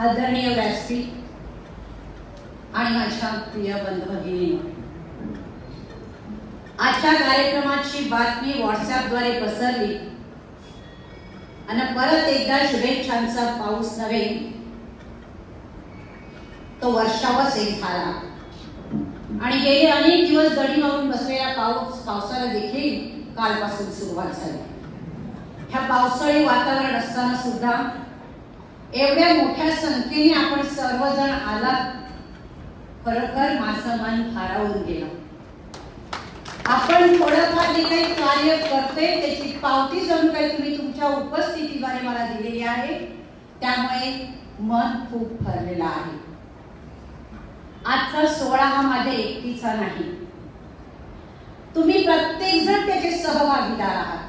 आदरणीय व्यासपीठ आणि माझ्या प्रिय बंधू भगिनी, आजच्या कार्यक्रमाची बातमी व्हॉट्सअपद्वारे पसरली आणि परत एकदा शुभेच्छांचा पाऊस नव्हे तो वर्षावच एक झाला आणि गेले अनेक दिवस दडी मारून बसलेल्या पावसाला देखील कालपासून सुरुवात झाली. ह्या पावसाळी वातावरण असताना सुद्धा एवढ्या मोठ्या संख्येने आपण सर्वजण आलात, खरोखर माझं मन भारावून गेलं. आपण थोडंफार जे काही कार्य करते त्याची पावती जणू काही तुम्ही तुमच्या उपस्थितीद्वारे मला दिलेली आहे, त्यामुळे मन खूप भरलेलं आहे. आजचा सोहळा हा माझ्या एकटीचा नाही, तुम्ही प्रत्येक जण त्याचे सहभागीदार आहात.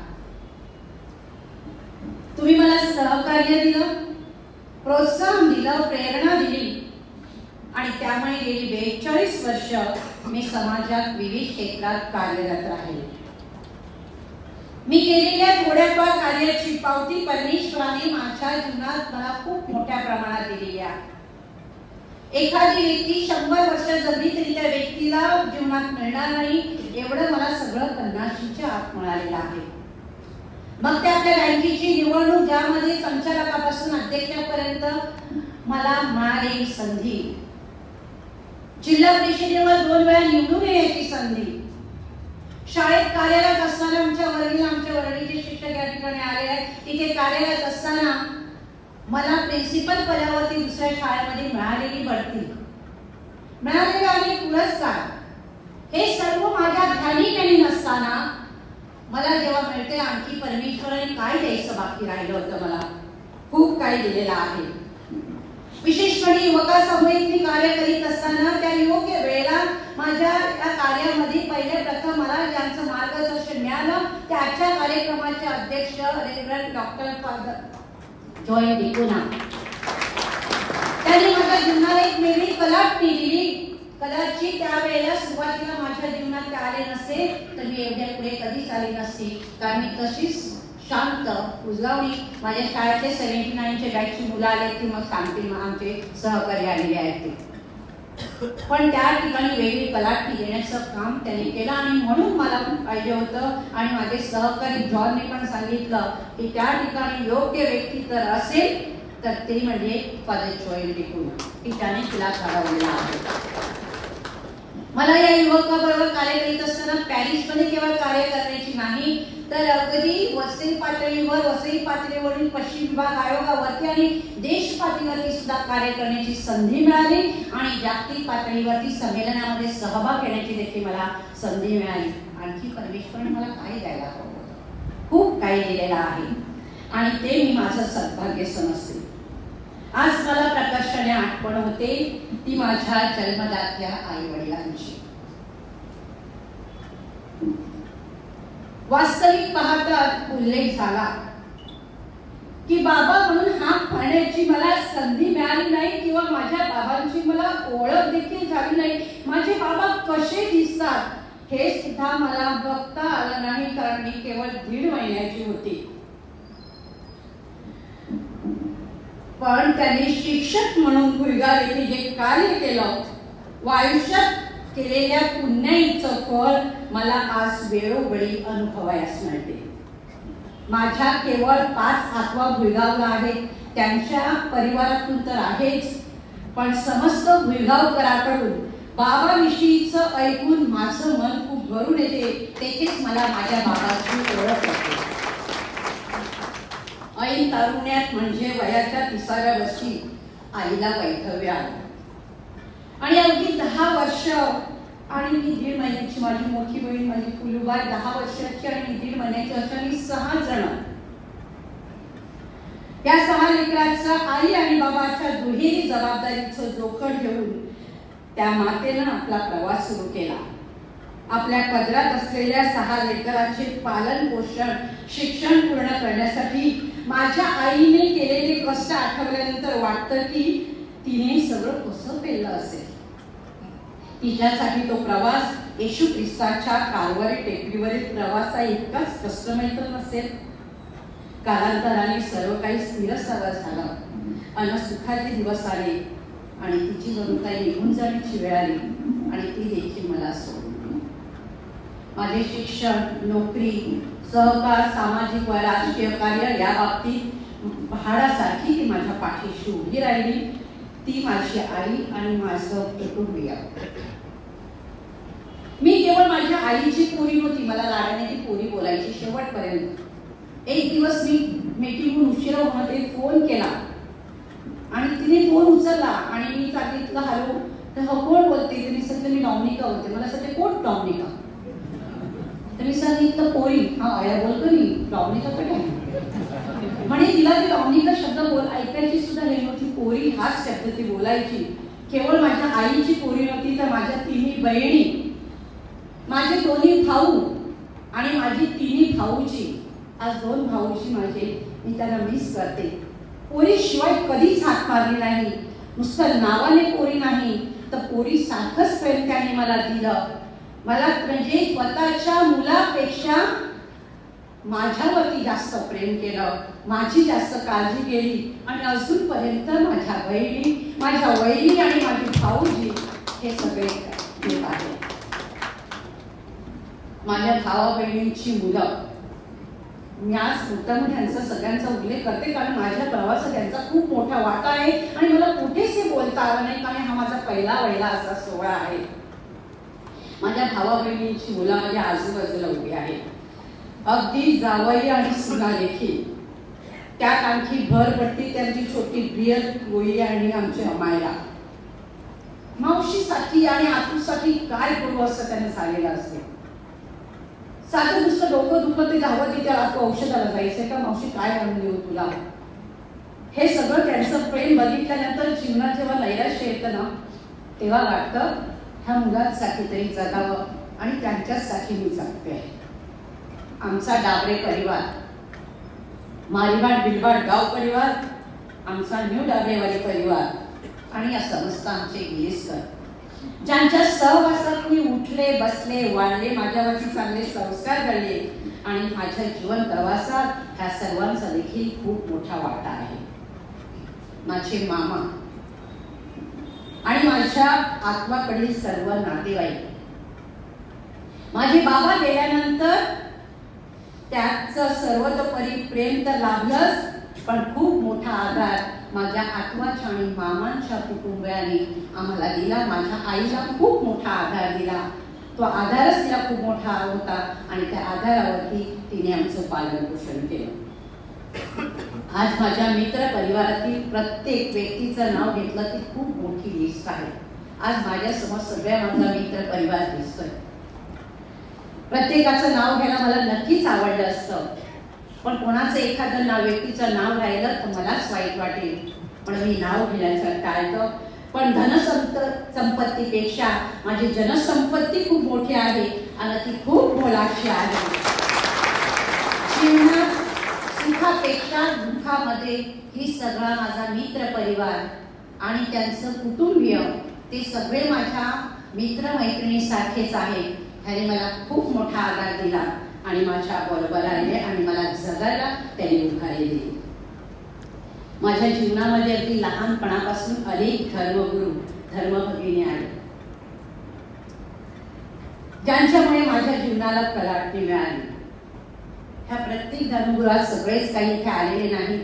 तुम्ही मला सहकार्य दिलं, प्रोत्साहन दिलं, प्रेरणा दिली आणि त्यामुळे गेली 42 वर्ष मी समाजात विविध क्षेत्रात कार्यरत राहिले. मी केलेल्या थोड्याफार कार्याची पावती परमेश्वराने माझ्या जीवनात मला खूप मोठ्या प्रमाणात दिलेली आहे. एखादी व्यक्ती 100 वर्ष जगली तरी त्या व्यक्तीला जीवनात मिळणार नाही एवढं मला सगळं 50च्या आत मिळालेलं आहे. मग त्या आपल्या बँकेची निवडणूक ज्यामध्ये संचालकापासून अध्यक्षापर्यंत मला मिळालेली संधी, जिल्हा परिषदेवर 2 वेळा निवडून येण्याची संधी, शाळेत कार्यरत असताना आमच्या वर्गीचे शिक्षक या ठिकाणी आले आहेत, तिथे कार्यरत असताना मला प्रिन्सिपल पदावरती दुसऱ्या शाळेमध्ये मिळालेली बढती, मिळालेले अनेक पुरस्कार, हे सर्व माझ्या ध्यानी नसताना मला जेव्हा मिळते आणखी परमेश्वराने काय द्यायचं बाकी राहिलं होतं. मला खूप काही दिलेलं आहे. विशेष म्हणजे युवकासमूहात मी कार्य करीत असताना त्या योग्य वेळेला माझ्या या कार्यामध्ये पहिले प्रथम मला ज्यांचं मार्गदर्शन मिळालं त्या आजच्या कार्यक्रमाचे अध्यक्ष रेव्हरंड डॉक्टर फादर जॉय डिकोना, त्यांनी माझ्या जीवनाला एक वेगळी कलाटणी दिली. कदाचित त्यावेळेला सुरुवातीला माझ्या जीवनात ते आले नसते तर मी एवढ्या पुढे कधीच आले नसते, कारण मी तशीच शांत उजगावणी माझ्या शाळेतले 79च्या बॅचची मुलं आले की मग सांगतील आमचे सहकारी आलेले आहेत ते. पण त्या ठिकाणी वेगळी कलाटणी देण्याचं काम त्यांनी केलं आणि म्हणून मला पाहिजे होतं आणि माझे सहकारी जॉनने पण सांगितलं की त्या ठिकाणी योग्य व्यक्ती जर असेल तर ते म्हणजे फादर जॉय डिकोना, की त्याने तिला ठरवलेला आहे. मला या युवकाबरोबर कार्य करीत असताना पॅरिसमध्ये केवळ कार्य करण्याची नाही तर अगदी वसई पातळीवरील पश्चिम विभाग आयोगावरती आणि देश पातळीवरती सुद्धा कार्य करण्याची संधी मिळाली आणि जागतिक पातळीवरती संमेलनामध्ये सहभाग घेण्याची देखील मला संधी मिळाली. आणखी परमेश्वराने मला काय द्यायला हवं, खूप काही दिलेलं आहे आणि ते मी माझं सद्भाग्य समजते. आज मला प्रकर्षाने आठवण होते ती माझ्या जन्मदात्या आई वडिलांची. वास्तविक पाहता उल्लेख झाला की बाबा म्हणून हाक मारण्याची मला संधी मिळाली नाही किंवा माझ्या बाबांची मला ओळख देखील झाली नाही. माझे बाबा कसे दिसतात हे सुद्धा मला बघता आलं नाही, कारण मी केवळ 1.5 महिन्याची होती. पण त्यांनी शिक्षक म्हणून भुईगाव येथे जे कार्य केलं व आयुष्यात केलेल्या पुण्याईचं फळ मला आज वेळोवेळी अनुभवायला मिळते. माझ्या केवळ 5 आत्मा भुईगावला आहेत, त्यांच्या परिवारातून तर आहेच, पण समस्त भुईगावकरांकडून बाबाविषयीचं ऐकून माझं मन खूप भरून येते. तेथेच मला माझ्या बाबाची ओळख होते. ऐन तारुण्यात म्हणजे वयाच्या 30व्या वर्षी आईला वैधव्य आलं आणि अगदी 10 वर्ष आणि मी 1.5 महिन्याची, माझी मोठी बहीण माझी फुलुबाई 10 वर्षाची आणि 1.5 महिन्याची, अशा मी 6 जण. या 6 लेकरांचा आई आणि बाबाच्या दुहेरी जबाबदारीचं जोखड घेऊन त्या मातेनं आपला प्रवास सुरू केला. आपल्या पदरात असलेल्या 6 लेकरांचे पालन पोषण शिक्षण पूर्ण करण्यासाठी माझ्या आईने केलेले कष्ट आठवल्यानंतर वाटतं की तिने सगळं कसं केलं असेल. तिच्यासाठी तो प्रवास येशू ख्रिस्ताच्या कालवारी टेकडीवरील प्रवासा इतकाच कष्टमय नसेल. कालांतराने सर्व काही स्थिर झालं. अन सुखाचे दिवस आले आणि तिची जणू काही निघून जाण्याची वेळ आली आणि ती देखील मला सोडली. माझे शिक्षण, नोकरी, सहकार, सामाजिक व राजकीय कार्य या बाबतीत पहाडासारखी ती माझ्या पाठीशी उभी राहिली. ती माझी आई आणि माझं कुटुंबीय. मी केवळ माझ्या आईची पोरी नव्हती, मला लाडाने ती पोरी बोलायची शेवटपर्यंत. एक दिवस मी मीटिंगहून उशिरा होते, फोन केला आणि तिने फोन उचलला आणि मी सांगितलं हॅलो. तर कोण बोलते? तिने सांगितलं मी डॉमिनिका बोलते. मला सांगते कोण डॉमिनिका? तर मी सांगितलं पोरी. हा आया बोलतो मी डॉमिनिका पण आहे म्हणे. तिला ती डॉमिनिका शब्द ऐकायची सुद्धा हे नव्हती. पोरी हाच शब्द ती बोलायची. केवळ माझ्या आईची पोरी नव्हती तर माझ्या तिन्ही बहिणी, माझे दोन्ही भाऊ आणि माझी तिन्ही भाऊची. आज 2 भाऊची माझे, मी त्यांना मिस करते. पोरी शिवाय कधीच हात मारली नाही. नुसतं नावाने पोरी नाही तर पोरी सारखंच प्रेम त्याने मला दिलं. मला म्हणजे स्वतःच्या मुलापेक्षा माझ्यावरती जास्त प्रेम केलं, माझी जास्त काळजी केली आणि अजूनपर्यंत माझ्या बहिणी, माझ्या वहिनी आणि माझी भाऊजी हे सगळे देत आहेत. माझ्या भावा बहिणींची मुलं, मी आज उत्तम त्यांचा सगळ्यांचा उल्लेख करते कारण माझ्या प्रवासात त्यांचा खूप मोठा वाटा आहे आणि मला कुठेच हे बोलता आलं नाही कारण हा माझा पहिला असा सोहळा आहे. माझ्या भावा बहिणींची मुलं माझ्या आजूबाजूला उभी आहेत. अगदी जावई आणि सुना देखील. त्यात आणखी भर पडते त्यांची छोटी प्रिय गोई आणि आमची अमायला. मावशीसाठी आणि आतूसाठी काय करू असं त्यांना झालेलं असते. साधं नुसतं डोकं दुखलं ते धावत तिथे तू औषधाला जायचंय का मावशी, काय आणून देऊ तुला. हे सगळं त्यांचं प्रेम बघितल्यानंतर जीवनात जेव्हा नैराश्य येतं ना तेव्हा वाटतं ह्या मुलांसाठी तरी जगावं आणि त्यांच्यासाठी मी जगते. आमचा डाबरे परिवार, मारिवाड बिलवाड गाव परिवार, आमचा न्यू डाबरेवाडी परिवार आणि या समस्त आमचे गिरीस्कर, ज्यांच्या सहवासात मी उठले, बसले, वाढले, माझ्यावरती चांगले संस्कार घडले आणि माझ्या जीवन प्रवासात ह्या सर्वांचा देखील खूप मोठा वाटा आहे. माझे मामा आणि माझ्या आत्माकडील सर्व नातेवाईक. माझे बाबा गेल्यानंतर त्याचं सर्वतोपरी प्रेम तर लाभलंच, पण खूप मोठा आधार माझ्या आत्माच्या आणि मामांच्या कुटुंबियांनी आम्हाला दिला. माझ्या आईला खूप मोठा आधार दिला. तो आधारच तिला खूप मोठा होता आणि त्या आधारावरती तिने आमचं पालन पोषण केलं. आज माझ्या मित्र परिवारातील प्रत्येक व्यक्तीचं नाव घेतलं की खूप मोठी लिस्ट आहे. आज माझ्यासमोर सगळ्या माझा मित्र परिवार दिसतोय. प्रत्येकाचं नाव घ्यायला मला नक्कीच आवडलं असतं, पण कोणाचं एखादं व्यक्तीचं नाव राहिलं तर मलाच वाईट वाटेल, पण मी नाव घेण्याचं टाळतो. पण धनसंपत्तीपेक्षा माझी जनसंपत्ती खूप मोठी आहे आणि ती खूप मोलाची आहे. जीवनात सुखापेक्षा दुःखामध्ये ही सगळा माझा मित्र परिवार आणि त्यांचं कुटुंबीय ते सगळे माझ्या मित्रमैत्रिणीसारखेच आहेत. ह्याने मला खूप मोठा आधार दिला आणि माझ्या बरोबर राहिले आणि मला जगायला त्यांनी उभारी दिली. माझ्या जीवनामध्ये अगदी लहानपणापासून अनेक धर्मगुरू, धर्मभगिनी आले, ज्यांच्यामुळे माझ्या जीवनाला कलाटणी मिळाली. ह्या प्रत्येक धर्मगुरूत सगळेच काही इथे आलेले नाही,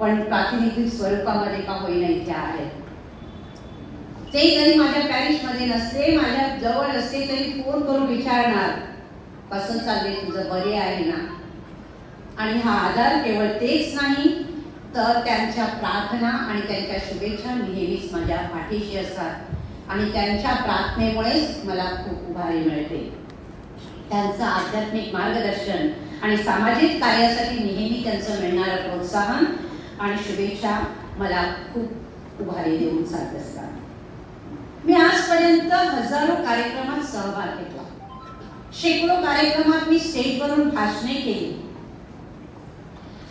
पण प्रातिनिधिक स्वरूपामध्ये का होईना इथे आहेत. ते जरी माझ्या पॅरिशमध्ये नसले, माझ्या जवळ असते तरी फोन करून विचारणार कसं चाललंय तुझं, बरे आहे ना. आणि हा आधार केवळ तेच नाही तर त्यांच्या प्रार्थना आणि त्यांच्या शुभेच्छा नेहमीच माझ्या पाठीशी असतात आणि त्यांच्या प्रार्थनेमुळेच मला खूप उभारी मिळते. त्यांचं आध्यात्मिक मार्गदर्शन आणि सामाजिक कार्यासाठी नेहमी त्यांचं मिळणारं प्रोत्साहन आणि शुभेच्छा मला खूप उभारी देऊन जात असतात. मी आजपर्यंत हजारो कार्यक्रमात सहभाग घेतला, शेकडो कार्यक्रमात मी स्टेजवरून भाषणे केली,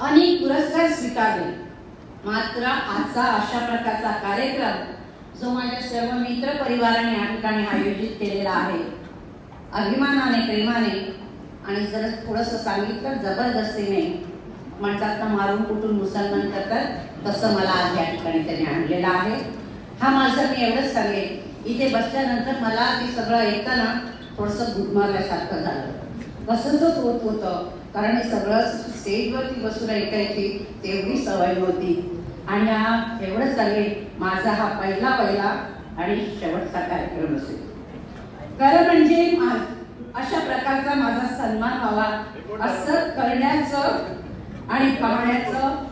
अनेक पुरस्कार स्वीकारले. मात्र आजचा अशा प्रकारचा कार्यक्रम जो माझ्या सर्व मित्र परिवाराने या ठिकाणी आयोजित केलेला आहे, अभिमानाने, प्रेमाने आणि जर थोडंसं सांगितलं जबरदस्तीने, म्हणतात ना मारून कुठून मुसलमान करतात तसं मला आज या ठिकाणी त्यांनी आणलेलं आहे. हा माझं मी एवढंच सांगेन, इथे बसल्यानंतर मला ते सगळं ऐकताना थोडंसं गुदमारल्यासारखं झालं, कसंच होत होतं, कारण हे सगळं स्टेजवरती बसून ऐकायची तेवढी सवय नव्हती. आणि हा एवढंच सांगेन, माझा हा पहिला आणि शेवटचा कार्यक्रम असेल. खरं म्हणजे अशा प्रकारचा माझा सन्मान व्हावा असं करण्याचं आणि पाहण्याचं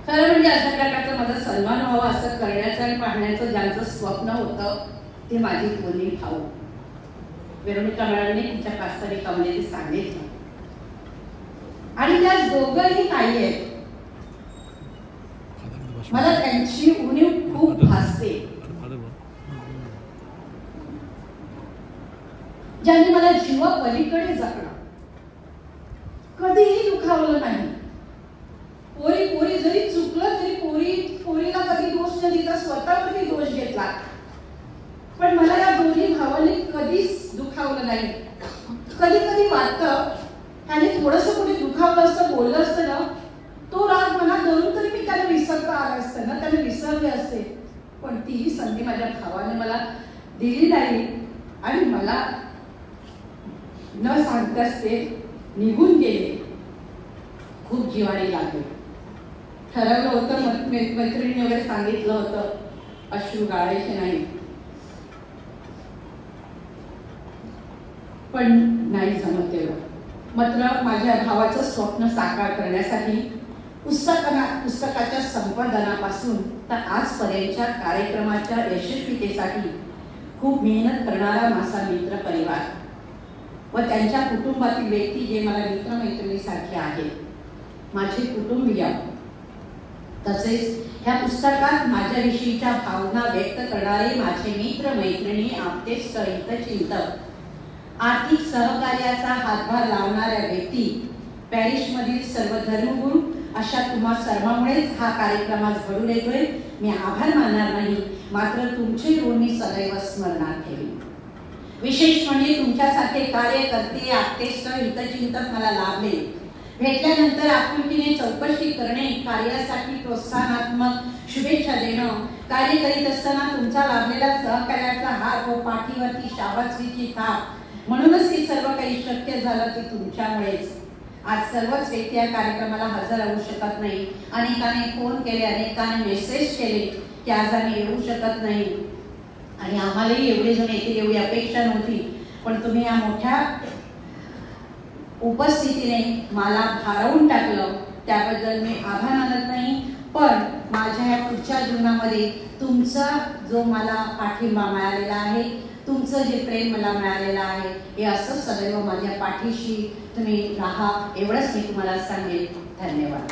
खरं म्हणजे अशा प्रकारचा माझा सन्मान व्हावा असं करण्याचं आणि पाहण्याचं ज्यांचं स्वप्न होतं ते माझी दोन्ही भाऊ वेरोनिका मॅडमने तिच्या प्रास्ताविकामध्ये ते सांगितलं. आणि त्या दोघंही नाही आहेत. मला त्यांची उणीव खूप भासते, ज्यांनी मला जीवा पलीकडे जगणं, कधीही दुखावलं नाही. पोरी जरी चुकलं तरी पोरीला कधी दोष न देता स्वतःवरती दोष घेतला. पण मला या दोन्ही भावांनी कधीच दुखावलं नाही. कधी कधी वाटतं त्याने थोडंसं कोणी दुखावलं असतं, बोललं असतं ना, तो राग मनात धरून तरी मी त्याला विसरता आलं असतं ना, त्याने विसरले असते. पण तीही संधी माझ्या भावाने मला दिली नाही आणि मला न सांगताच ते निघून गेले. खूप जिव्हाळी लागली. ठरवलं होतं, मैत्रिणी वगैरे सांगितलं होतं, अश्रू गाळायचे नाही, पण नाही जमत तेवढं. मात्र माझ्या भावाचं स्वप्न साकार करण्यासाठी पुस्तकाच्या संपादनापासून तर आजपर्यंतच्या कार्यक्रमाच्या यशस्वीतेसाठी खूप मेहनत करणारा माझा मित्र परिवार व त्यांच्या कुटुंबातील व्यक्ती जे मला मित्रमैत्रिणीसारखे आहेत, माझे कुटुंबीय, तसेच ह्या पुस्तकात माझ्याविषयीच्या भावना व्यक्त करणारे माझे मित्र मैत्रिणी, आप्तेष्ट, हितचिंतक, आर्थिक सहकार्याचा हातभार लावणाऱ्या व्यक्ती, पॅरिसमधील सर्व धर्मगुरू, अशा तुम्हा सर्वांमुळेच हा कार्यक्रम आज घडून येतोय. मी आभार मानणार नाही, मात्र तुमचे ऋण मी सदैव स्मरणात ठेवीन. विशेष म्हणजे तुमच्यासारखे कार्यकर्ते, आप्तेष्ट, हितचिंतक मला लाभले. भेटल्यानंतर आपुलकीने चौकशी करणे, कार्यासाठी प्रोत्साहनात्मक शुभेच्छा देणं, कार्य करीत असताना तुमचा लाभलेला सहकार्याचा हात व पाठीवरती शाबासकीची थाप, म्हणूनच हे सर्व काही शक्य झालं ते तुमच्यामुळेच. आज सर्वच व्यक्ती या कार्यक्रमाला हजर राहू शकत नाही. अनेकांनी फोन केले, अनेकांनी मेसेज केले की आज आम्ही येऊ शकत नाही आणि आम्हालाही एवढे जण येतील एवढी अपेक्षा नव्हती. पण तुम्ही या मोठ्या उपस्थितीने मला भारावून टाकलं, त्याबद्दल मी आभार मानत नाही. पण माझ्या या पुढच्या जीवनामध्ये तुमचा जो मला पाठिंबा मिळालेला आहे, तुमचं जे प्रेम मला मिळालेलं आहे, हे असं सदैव माझ्या पाठीशी तुम्ही राहा, एवढंच मी तुम्हाला सांगेन. धन्यवाद.